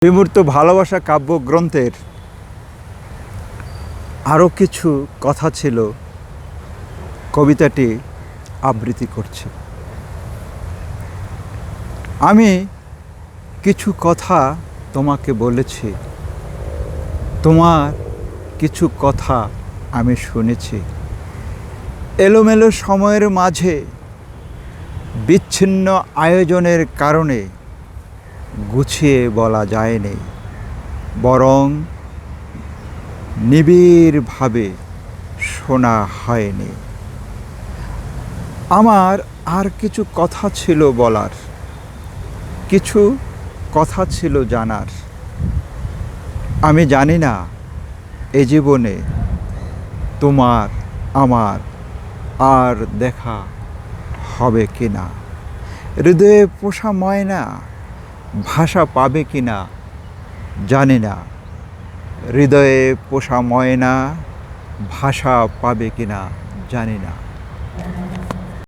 বিমূর্ত ভালোবাসা কাব্যগ্রন্থের আরও কিছু কথা ছিল, কবিতাটি আবৃত্তি করছি। আমি কিছু কথা তোমাকে বলেছি, তোমার কিছু কথা আমি শুনেছি। এলোমেলো সময়ের মাঝে বিচ্ছিন্ন আয়োজনের কারণে গুছিয়ে বলা যায়নি, বরং নিবিড়ভাবে শোনা হয়নি। আমার আর কিছু কথা ছিল বলার, কিছু কথা ছিল জানার। আমি জানি না এ জীবনে তোমার আমার আর দেখা হবে কি না। হৃদয়ে পোষা ময়না ভাষা পাবে কি না জানি না। হৃদয়ে পোষা ময়না ভাষা পাবে কি না জানি না।